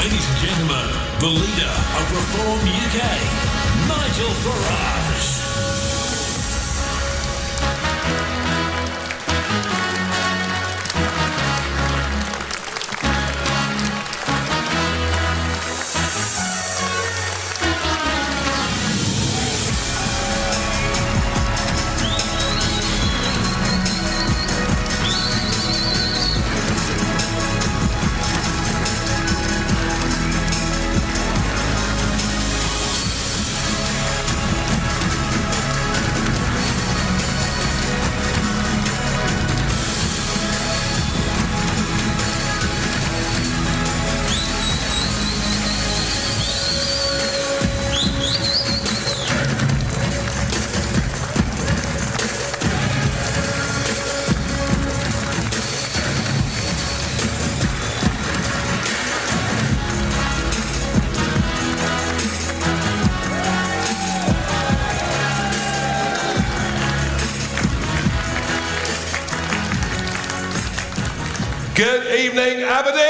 Ladies and gentlemen, the leader of Reform UK, Nigel Farage. Good evening, Aberdeen.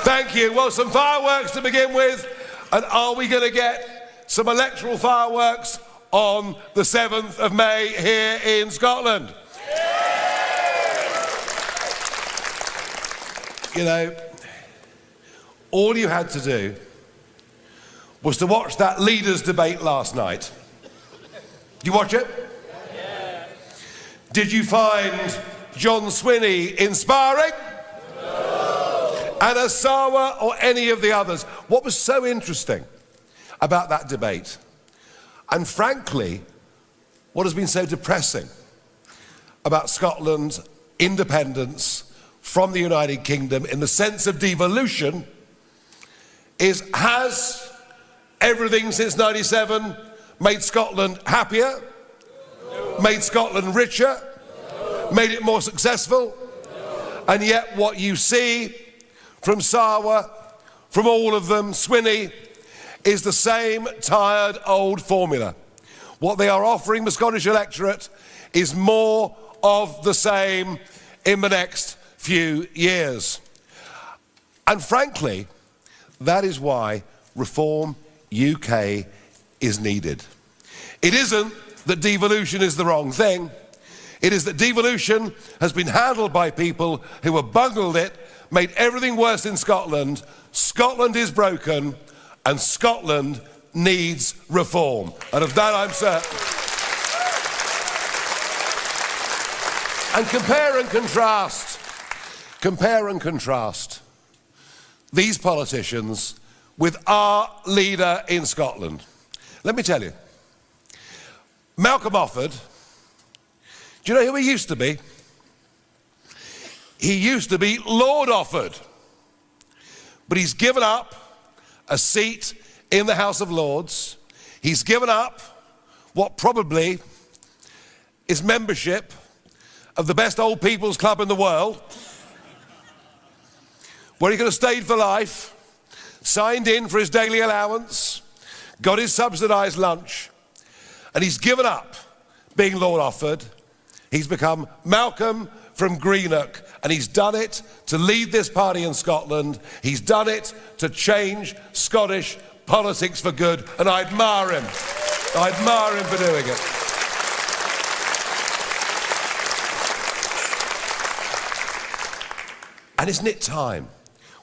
Thank you. Well, some fireworks to begin with. And are we going to get some electoral fireworks on the 7th of May here in Scotland? You know, all you had to do was to watch that leaders' debate last night. Did you watch it? Yeah. Did you find John Swinney inspiring? No. And Asawa or any of the others? What was so interesting about that debate, and frankly, what has been so depressing about Scotland's independence from the United Kingdom in the sense of devolution, is has everything since 97 made Scotland happier, made Scotland richer, made it more successful? And yet what you see from Sawa, from all of them, Swinney, is the same tired old formula. What they are offering the Scottish electorate is more of the same in the next few years. And frankly, that is why Reform UK is needed. It isn't that devolution is the wrong thing. It is that devolution has been handled by people who have bungled it, made everything worse in Scotland. Scotland is broken, and Scotland needs reform. And of that I'm certain. And compare and contrast these politicians with our leader in Scotland. Let me tell you, Malcolm Offord, do you know who he used to be? He used to be Lord Offord, but he's given up a seat in the House of Lords. He's given up what probably is membership of the best old people's club in the world, where he could have stayed for life, signed in for his daily allowance, got his subsidised lunch, and he's given up being Lord Offord. He's become Malcolm from Greenock, and he's done it to lead this party in Scotland. He's done it to change Scottish politics for good, and I admire him. I admire him for doing it. And isn't it time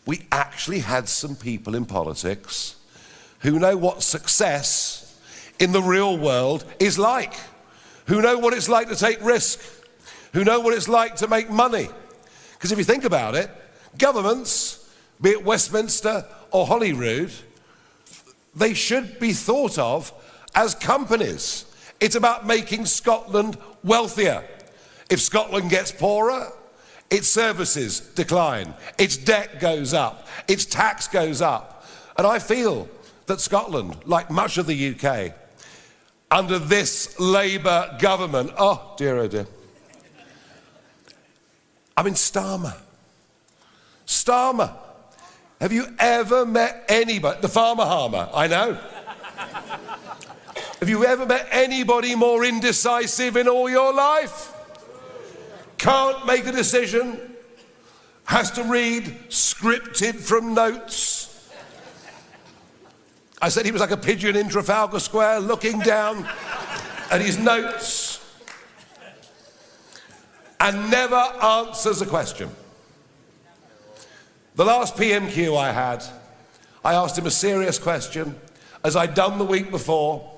we actually had some people in politics who know what success in the real world is like, who know what it's like to take risk, who know what it's like to make money? Because if you think about it, governments, be it Westminster or Holyrood, they should be thought of as companies. It's about making Scotland wealthier. If Scotland gets poorer, its services decline, its debt goes up, its tax goes up. And I feel that Scotland, like much of the UK, under this Labour government, oh dear, I mean, Starmer. Have you ever met anybody, the farmer harmer, I know. Have you ever met anybody more indecisive in all your life? Can't make a decision, has to read scripted from notes. I said he was like a pigeon in Trafalgar Square looking down at his notes and never answers a question. The last PMQ I had, I asked him a serious question, as I'd done the week before,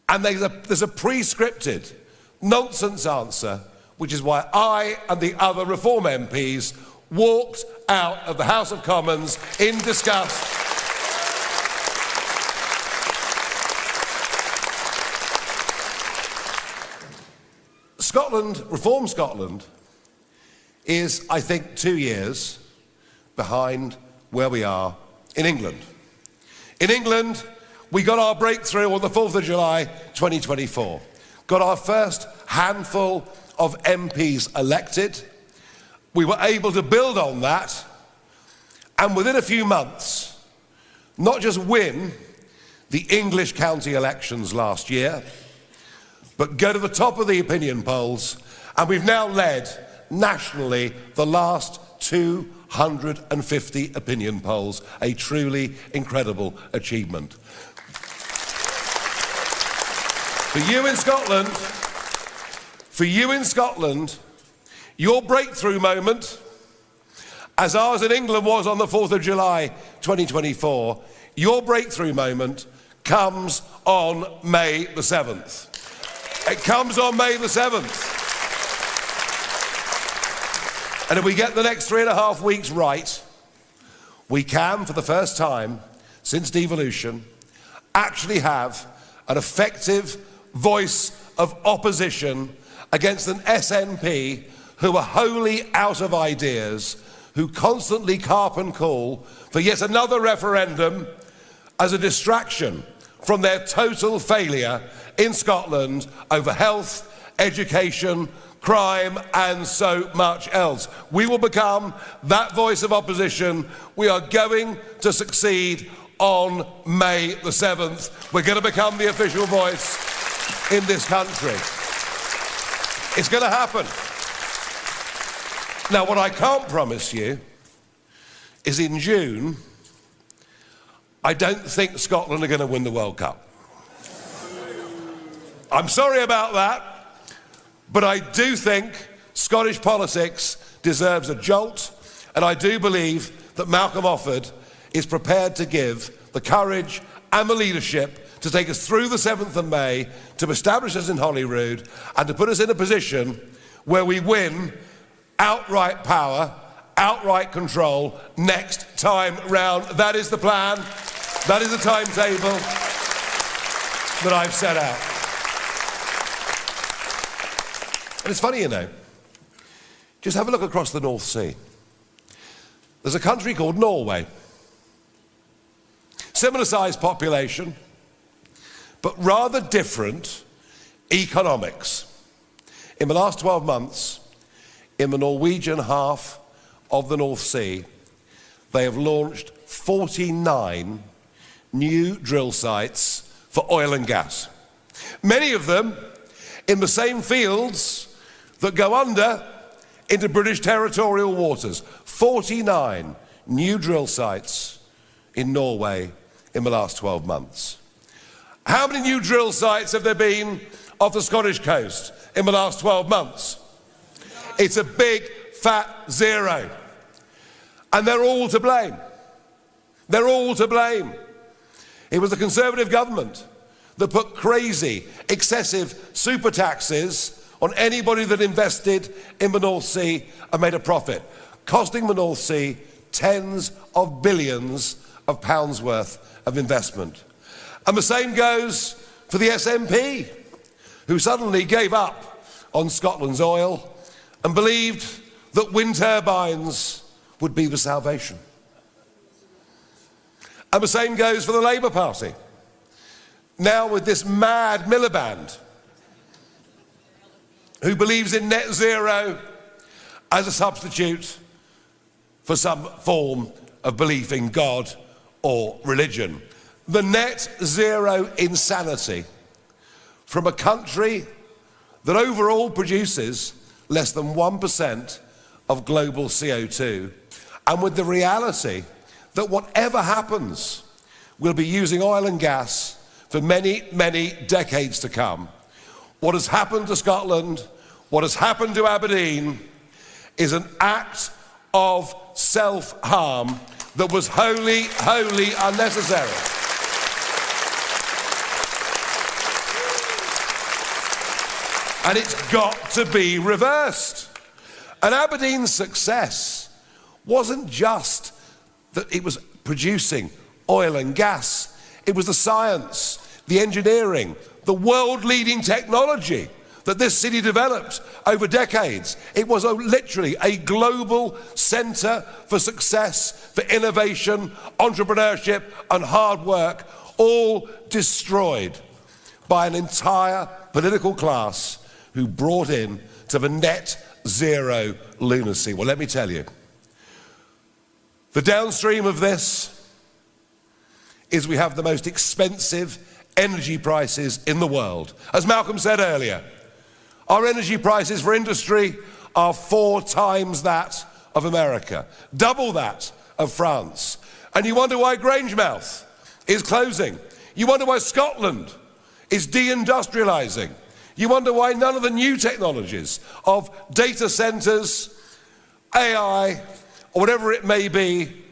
and there's a pre-scripted nonsense answer, which is why I and the other Reform MPs walked out of the House of Commons in disgust. Scotland, Reform Scotland, is, I think, 2 years behind where we are in England. In England, we got our breakthrough on the 4th of July 2024. Got our first handful of MPs elected. We were able to build on that, and within a few months, not just win the English county elections last year, but go to the top of the opinion polls, and we've now led nationally the last 250 opinion polls, a truly incredible achievement. For you in Scotland, your breakthrough moment, as ours in England was on the 4th of July 2024, your breakthrough moment comes on May the 7th. It comes on May the 7th. And if we get the next 3.5 weeks right, we can, for the first time since devolution, actually have an effective voice of opposition against an SNP who are wholly out of ideas, who constantly carp and call for yet another referendum as a distraction from their total failure in Scotland over health, education, crime, and so much else. We will become that voice of opposition. We are going to succeed on May the 7th. We're going to become the official voice in this country. It's going to happen. Now, what I can't promise you is in June, I don't think Scotland are going to win the World Cup. I'm sorry about that, but I do think Scottish politics deserves a jolt, and I do believe that Malcolm Offord is prepared to give the courage and the leadership to take us through the 7th of May, to establish us in Holyrood, and to put us in a position where we win outright power, outright control next time round. That is the plan. That is the timetable that I've set out. And it's funny, you know, just have a look across the North Sea. There's a country called Norway. Similar sized population, but rather different economics. In the last 12 months, in the Norwegian half of the North Sea, they have launched 49 new drill sites for oil and gas. Many of them in the same fields that go under into British territorial waters. 49 new drill sites in Norway in the last 12 months. How many new drill sites have there been off the Scottish coast in the last 12 months? It's a big fat zero. And they're all to blame. They're all to blame. It was the Conservative government that put crazy, excessive super taxes on anybody that invested in the North Sea and made a profit, costing the North Sea tens of billions of pounds worth of investment. And the same goes for the SNP, who suddenly gave up on Scotland's oil and believed that wind turbines would be the salvation. And the same goes for the Labour Party. Now with this mad Miliband, who believes in net zero as a substitute for some form of belief in God or religion. The net zero insanity from a country that overall produces less than 1% of global CO2, and with the reality that whatever happens, we'll be using oil and gas for many, many decades to come. What has happened to Scotland, what has happened to Aberdeen, is an act of self-harm that was wholly, wholly unnecessary. And it's got to be reversed. And Aberdeen's success wasn't just that it was producing oil and gas. It was the science, the engineering, the world-leading technology that this city developed over decades. It was literally a global centre for success, for innovation, entrepreneurship and hard work, all destroyed by an entire political class who brought in to the net zero lunacy. Well, let me tell you, the downstream of this is we have the most expensive energy prices in the world. As Malcolm said earlier, our energy prices for industry are 4 times that of America, double that of France. And you wonder why Grangemouth is closing. You wonder why Scotland is deindustrializing. You wonder why none of the new technologies of data centers, AI, or whatever it may be,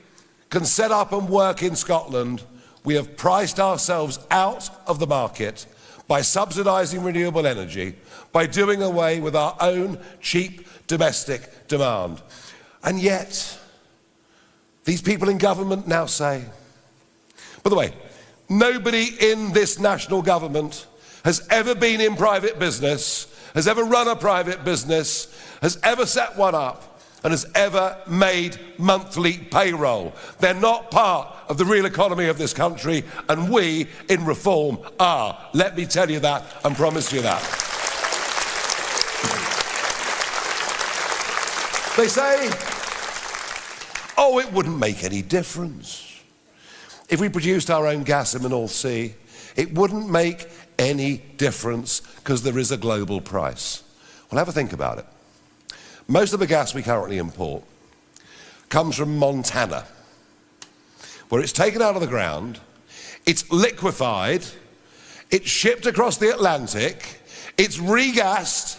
can set up and work in Scotland. We have priced ourselves out of the market by subsidising renewable energy, by doing away with our own cheap domestic demand. And yet, these people in government now say, by the way, nobody in this national government has ever been in private business, has ever run a private business, has ever set one up, and has ever made monthly payroll. They're not part of the real economy of this country, and we in Reform are. Let me tell you that and promise you that. They say, oh, it wouldn't make any difference. If we produced our own gas in the North Sea, it wouldn't make any difference because there is a global price. Well, have a think about it. Most of the gas we currently import comes from Montana, where it's taken out of the ground, it's liquefied, it's shipped across the Atlantic, it's regassed,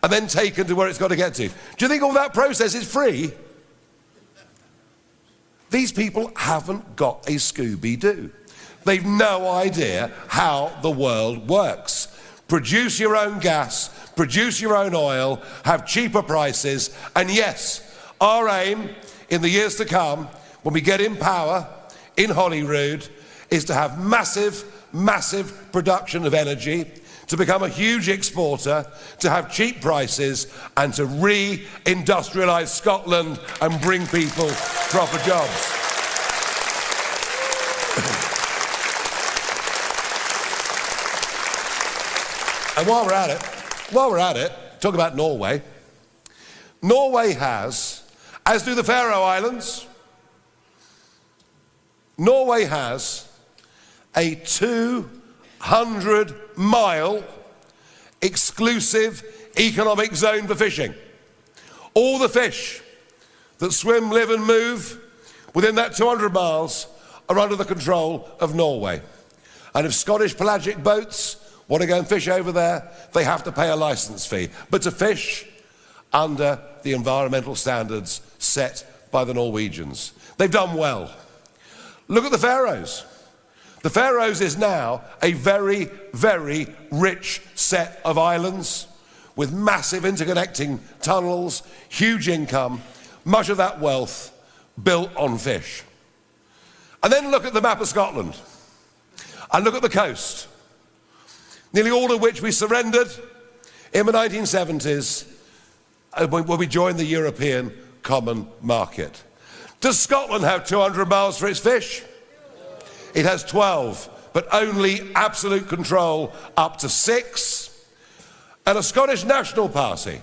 and then taken to where it's got to get to. Do you think all that process is free? These people haven't got a Scooby-Doo. They've no idea how the world works. Produce your own gas, produce your own oil, have cheaper prices, and yes, our aim in the years to come, when we get in power in Holyrood, is to have massive, massive production of energy, to become a huge exporter, to have cheap prices, and to re-industrialise Scotland and bring people proper jobs. And while we're at it, talk about Norway. Norway has, as do the Faroe Islands, Norway has a 200-mile exclusive economic zone for fishing. All the fish that swim, live and move within that 200 miles are under the control of Norway. And if Scottish pelagic boats want to go and fish over there, they have to pay a licence fee. But to fish under the environmental standards set by the Norwegians. They've done well. Look at the Faroes. The Faroes is now a very, very rich set of islands with massive interconnecting tunnels, huge income, much of that wealth built on fish. And then look at the map of Scotland and look at the coast, nearly all of which we surrendered in the 1970s when we joined the European Common Market. Does Scotland have 200 miles for its fish? It has 12, but only absolute control up to 6. And a Scottish National Party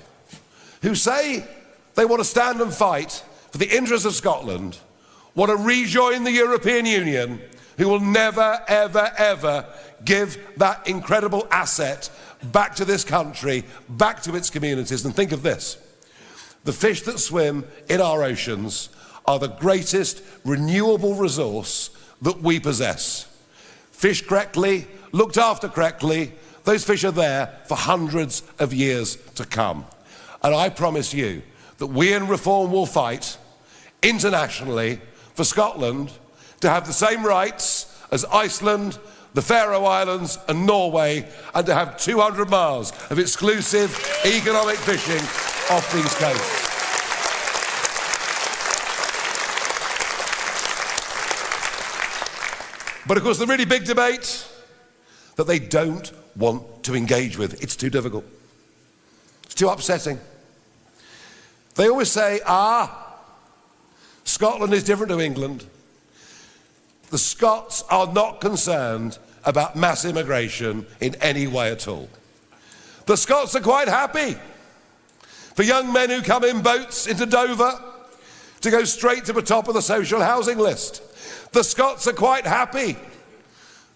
who say they want to stand and fight for the interests of Scotland, want to rejoin the European Union, who will never, ever, ever give that incredible asset back to this country, back to its communities. And think of this. the fish that swim in our oceans are the greatest renewable resource that we possess. Fished correctly, looked after correctly, those fish are there for hundreds of years to come. And I promise you that we in Reform will fight internationally for Scotland to have the same rights as Iceland, the Faroe Islands and Norway, and to have 200 miles of exclusive economic fishing off these coasts. But of course the really big debate that they don't want to engage with, it's too difficult. It's too upsetting. They always say, Scotland is different to England. The Scots are not concerned about mass immigration in any way at all. The Scots are quite happy for young men who come in boats into Dover to go straight to the top of the social housing list. The Scots are quite happy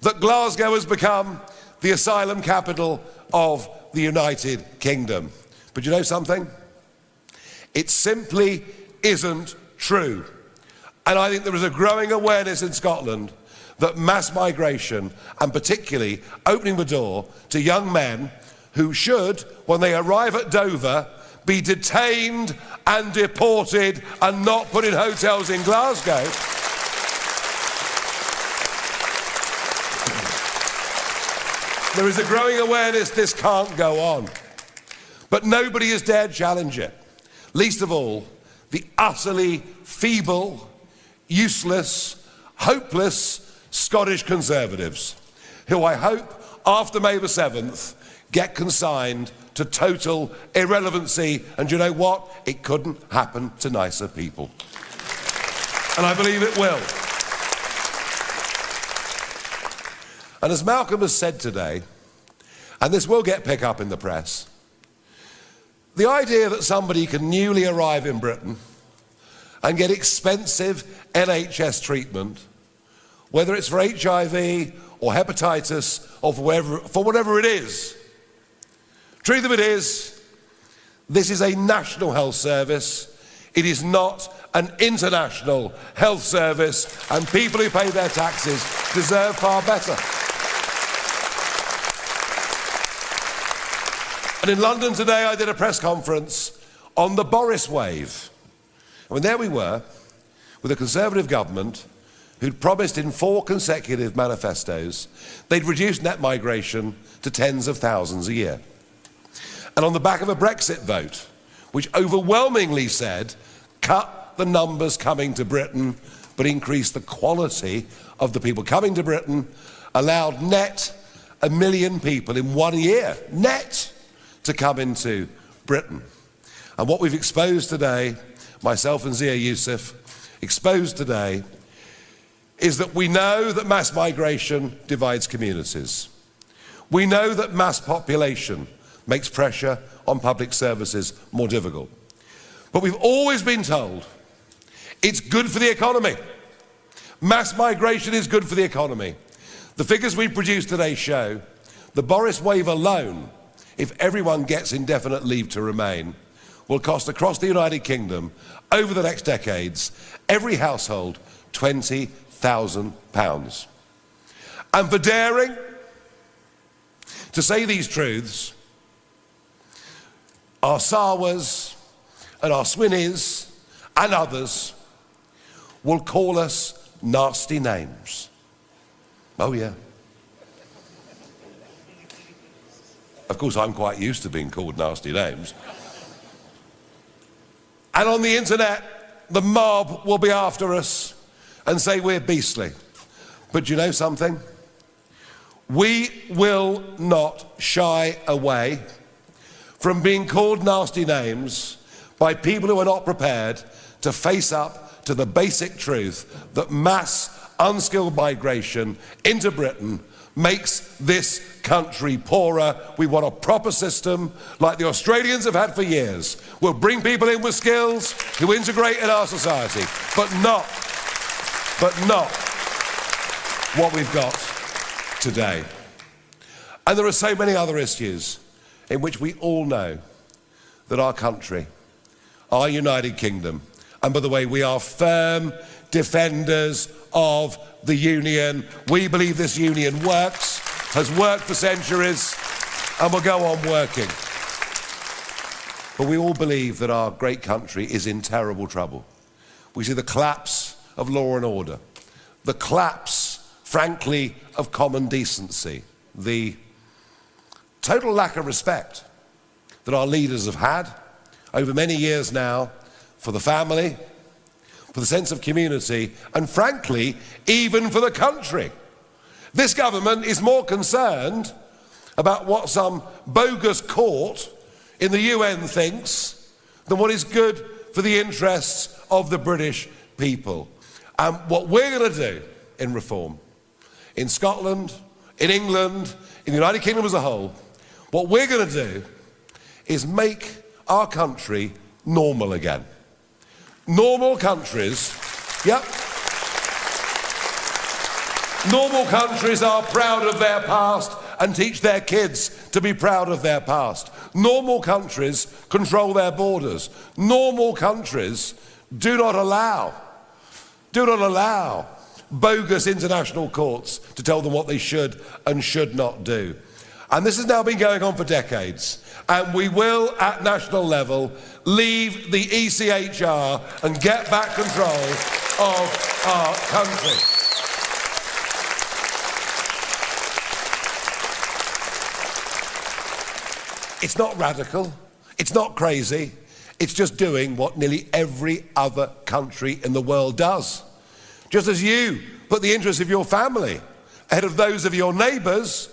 that Glasgow has become the asylum capital of the United Kingdom. But you know something? It simply isn't true. And I think there is a growing awareness in Scotland that mass migration, and particularly opening the door to young men who should, when they arrive at Dover, be detained and deported and not put in hotels in Glasgow. There is a growing awareness this can't go on. But nobody has dared challenge it. Least of all, the utterly feeble, useless, hopeless Scottish Conservatives, who I hope after May the 7th get consigned to total irrelevancy. And you know what? It couldn't happen to nicer people. And I believe it will. And as Malcolm has said today, and this will get picked up in the press, the idea that somebody can newly arrive in Britain and get expensive NHS treatment, whether it's for HIV or hepatitis or for whatever it is. Truth of it is, this is a national health service. It is not an international health service, and people who pay their taxes deserve far better. And in London today, I did a press conference on the Boris wave. And there we were, with a Conservative government who'd promised in 4 consecutive manifestos they'd reduce net migration to tens of thousands a year. And on the back of a Brexit vote, which overwhelmingly said, cut the numbers coming to Britain, but increase the quality of the people coming to Britain, allowed net 1 million people in 1 year, net, to come into Britain. And what we've exposed today, myself and Zia Youssef, exposed today, is that we know that mass migration divides communities. We know that mass population makes pressure on public services more difficult. But we've always been told it's good for the economy. Mass migration is good for the economy. The figures we produced today show the Boris wave alone, if everyone gets indefinite leave to remain, will cost across the United Kingdom over the next decades, every household, £20,000. And for daring to say these truths, our Sawas and our Swinnies and others will call us nasty names. Oh yeah. Of course, I'm quite used to being called nasty names. And on the internet, the mob will be after us and say we're beastly. But you know something? We will not shy away from being called nasty names by people who are not prepared to face up to the basic truth that mass unskilled migration into Britain makes this country poorer. We want a proper system like the Australians have had for years. We'll bring people in with skills who integrate in our society, but not what we've got today. And there are so many other issues in which we all know that our country, our United Kingdom. And by the way, we are firm defenders of the union. We believe this union works, has worked for centuries, and will go on working. But we all believe that our great country is in terrible trouble. We see the collapse of law and order, the collapse, frankly, of common decency, the total lack of respect that our leaders have had over many years now for the family, for the sense of community, and frankly, even for the country. This government is more concerned about what some bogus court in the UN thinks than what is good for the interests of the British people. And what we're going to do in reform, in Scotland, in England, in the United Kingdom as a whole, what we're going to do is make our country normal again. Normal countries, yep. Normal countries are proud of their past and teach their kids to be proud of their past. Normal countries control their borders. Normal countries do not allow bogus international courts to tell them what they should and should not do. And this has now been going on for decades. And we will, at national level, leave the ECHR and get back control of our country. It's not radical, it's not crazy, it's just doing what nearly every other country in the world does. Just as you put the interests of your family ahead of those of your neighbours,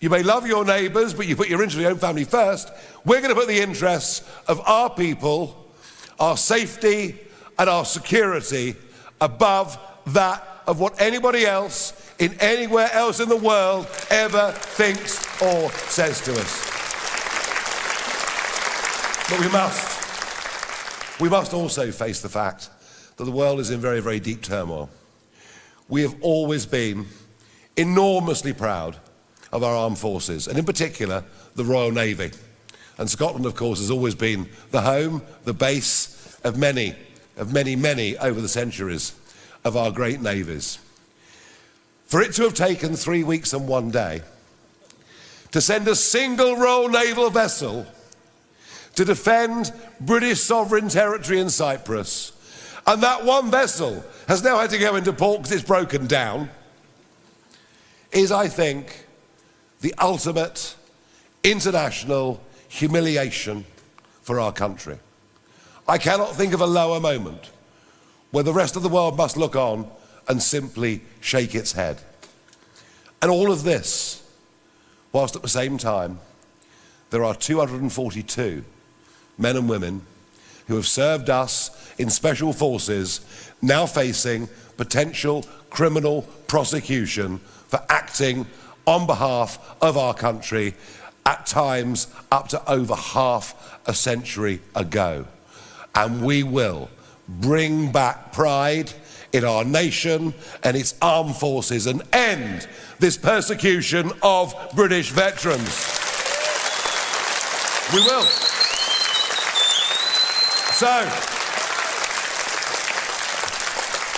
you may love your neighbours, but you put your interest of your own family first. We're going to put the interests of our people, our safety and our security above that of what anybody else in anywhere else in the world ever thinks or says to us. But we must also face the fact that the world is in very, very deep turmoil. We have always been enormously proud of our armed forces, and in particular, the Royal Navy. And Scotland, of course, has always been the home, the base of many over the centuries of our great navies. For it to have taken 3 weeks and 1 day to send a single Royal Naval vessel to defend British sovereign territory in Cyprus, and that one vessel has now had to go into port because it's broken down, is, I think, the ultimate international humiliation for our country. I cannot think of a lower moment where the rest of the world must look on and simply shake its head. And all of this, whilst at the same time, there are 242 men and women who have served us in special forces now facing potential criminal prosecution for acting on behalf of our country, at times up to over half a century ago. And we will bring back pride in our nation and its armed forces and end this persecution of British veterans. We will. So,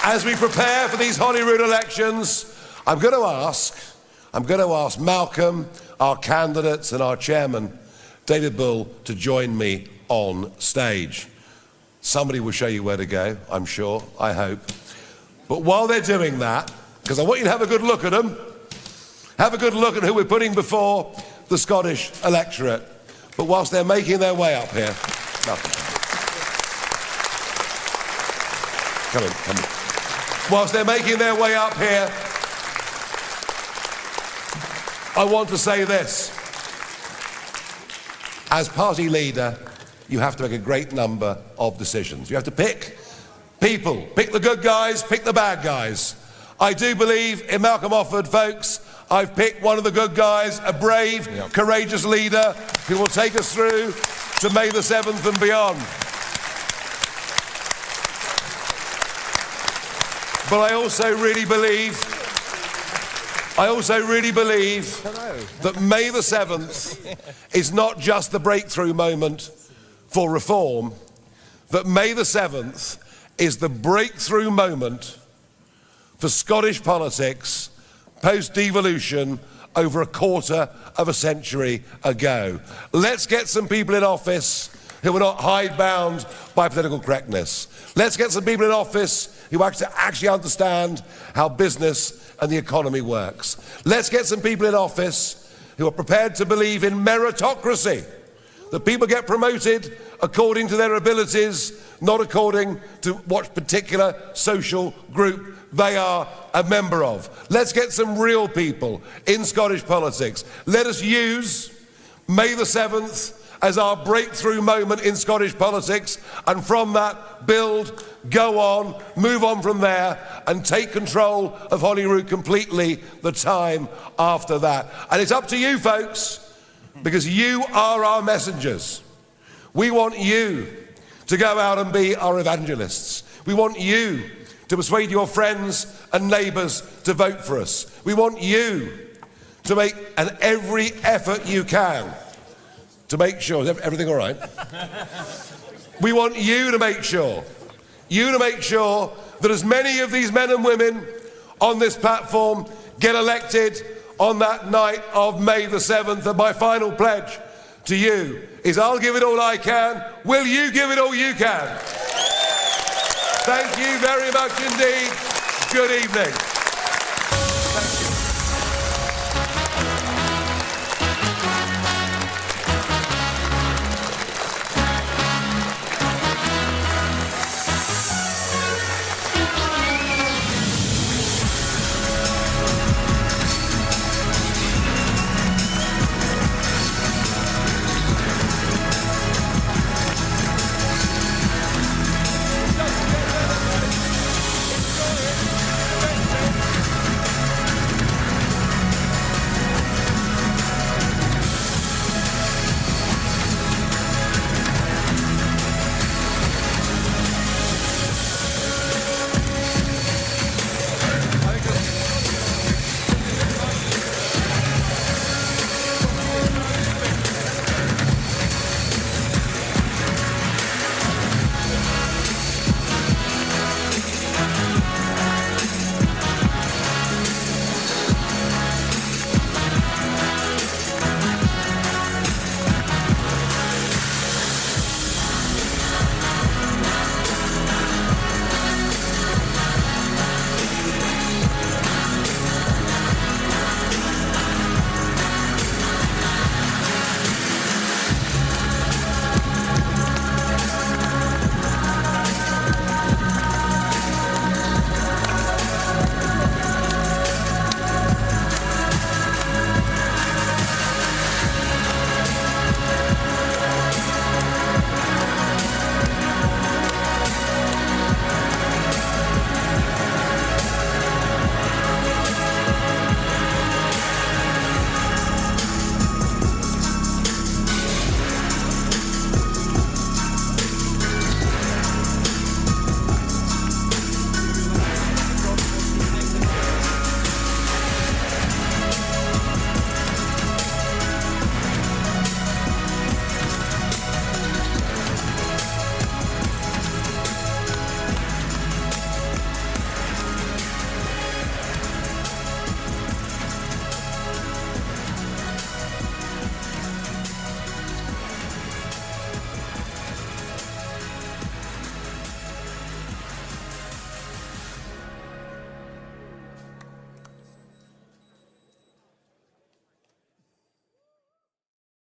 as we prepare for these Holyrood elections, I'm going to ask Malcolm, our candidates and our chairman, David Bull, to join me on stage. Somebody will show you where to go, I'm sure, I hope. But while they're doing that, because I want you to have a good look at them, have a good look at who we're putting before the Scottish electorate. But whilst they're making their way up here, Malcolm, come in. Whilst they're making their way up here, I want to say this. As party leader, you have to make a great number of decisions. You have to pick people. Pick the good guys, pick the bad guys. I do believe in Malcolm Offord, folks. I've picked one of the good guys, a brave, courageous leader who will take us through to May the 7th and beyond. But I also really believe that May the 7th is not just the breakthrough moment for reform. that May the 7th is the breakthrough moment for Scottish politics post-devolution over a quarter of a century ago. Let's get some people in office who are not hidebound by political correctness. Let's get some people in office who actually understand how business and the economy works. Let's get some people in office who are prepared to believe in meritocracy, that people get promoted according to their abilities, not according to what particular social group they are a member of. Let's get some real people in Scottish politics. Let us use May the 7th as our breakthrough moment in Scottish politics, and from that build, go on, move on from there, and take control of Holyrood completely the time after that. And it's up to you, folks, because you are our messengers. We want you to go out and be our evangelists. We want you to persuade your friends and neighbours to vote for us. We want you to make every effort you can to make sure, is everything all right? We want you to make sure that as many of these men and women on this platform get elected on that night of May the 7th. And my final pledge to you is I'll give it all I can. Will you give it all you can? Thank you very much indeed. Good evening. Thank you.